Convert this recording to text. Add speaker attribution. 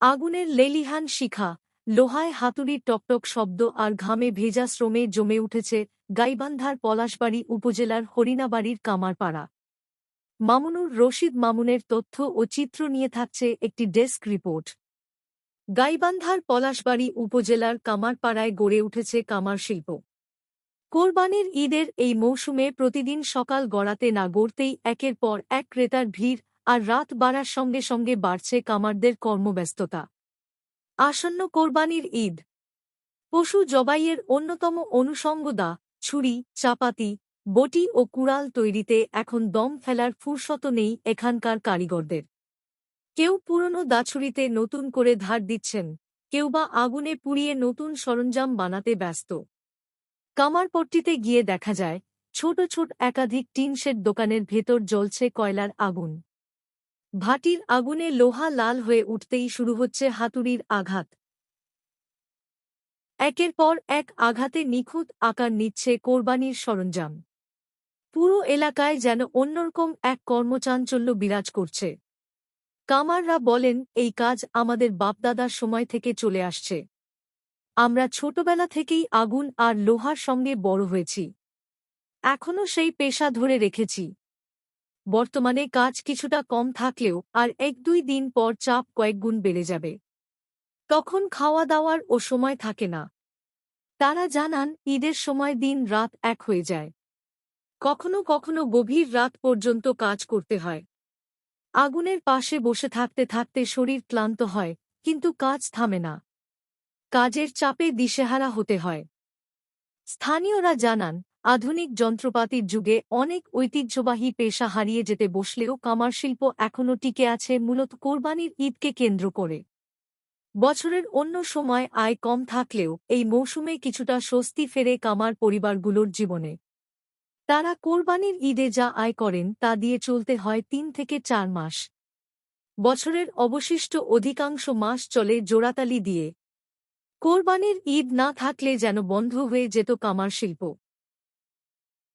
Speaker 1: আগুনের লেলিহান শিখা, লোহায় হাতুড়ির টকটক শব্দ আর ঘামে ভেজা শ্রমে জমে উঠেছে গাইবান্ধার পলাশবাড়ী উপজেলার হরিণাবাড়ির কামারপাড়া। মামুনুর রশিদ মামুনের তথ্য ও চিত্র নিয়ে থাকছে একটি ডেস্ক রিপোর্ট। গাইবান্ধার পলাশবাড়ী উপজেলার কামারপাড়ায় গড়ে উঠেছে কামার শিল্প। কোরবানির ঈদের এই মৌসুমে প্রতিদিন সকাল গড়াতে না গড়তেই একের পর এক ক্রেতার ভিড়, আর রাত বাড়ার সঙ্গে সঙ্গে বাড়ছে কামারদের কর্মব্যস্ততা। আসন্ন কোরবানির ঈদ। পশু জবাইয়ের অন্যতম অনুষঙ্গ দা, ছুরি, চাপাতি, বটি ও কুড়াল তৈরিতে এখন দম ফেলার ফুরসত নেই এখানকার কারিগরদের। কেউ পুরনো দাছুরিতে নতুন করে ধার দিচ্ছেন, কেউ বা আগুনে পুড়িয়ে নতুন সরঞ্জাম বানাতে ব্যস্ত। কামারপট্টিতে গিয়ে দেখা যায় ছোট ছোট একাধিক টিনশেড দোকানের ভেতর জ্বলছে কয়লার আগুন। ভাটির আগুনে লোহা লাল হয়ে উঠতেই শুরু হচ্ছে হাতুড়ির আঘাত। একের পর এক আঘাতে নিখুঁত আকার নিচ্ছে কোরবানির সরঞ্জাম। পুরো এলাকায় যেন অন্যরকম এক কর্মচাঞ্চল্য বিরাজ করছে। কামাররা বলেন, এই কাজ আমাদের বাপদাদার সময় থেকে চলে আসছে। আমরা ছোটবেলা থেকেই আগুন আর লোহার সঙ্গে বড় হয়েছি। এখনও সেই পেশা ধরে রেখেছি। বর্তমানে কাজ কিছুটা কম থাকলেও আর ১-২ দিন পর চাপ কয়েকগুণ বেড়ে যাবে। তখন খাওয়া দাওয়ার ও সময় থাকে না। তারা জানান, ঈদের সময় দিন রাত এক হয়ে যায়। কখনো কখনো গভীর রাত পর্যন্ত কাজ করতে হয়। আগুনের পাশে বসে থাকতে থাকতে শরীর ক্লান্ত হয়, কিন্তু কাজ থামে না। কাজের চাপে দিশেহারা হতে হয়। স্থানীয়রা জানান, আধুনিক যন্ত্রপাতির যুগে অনেক ঐতিহ্যবাহী পেশা হারিয়ে যেতে বসলেও কামার শিল্প এখনও টিকে আছে মূলত কোরবানির ঈদকে কেন্দ্র করে। বছরের অন্য সময় আয় কম থাকলেও এই মৌসুমে কিছুটা স্বস্তি ফেরে কামার পরিবারগুলোর জীবনে। তারা কোরবানির ঈদে যা আয় করেন তা দিয়ে চলতে হয় ৩ থেকে ৪ মাস। বছরের অবশিষ্ট অধিকাংশ মাস চলে জোড়াতালি দিয়ে। কোরবানির ঈদ না থাকলে যেন বন্ধ হয়ে যেত কামার শিল্প।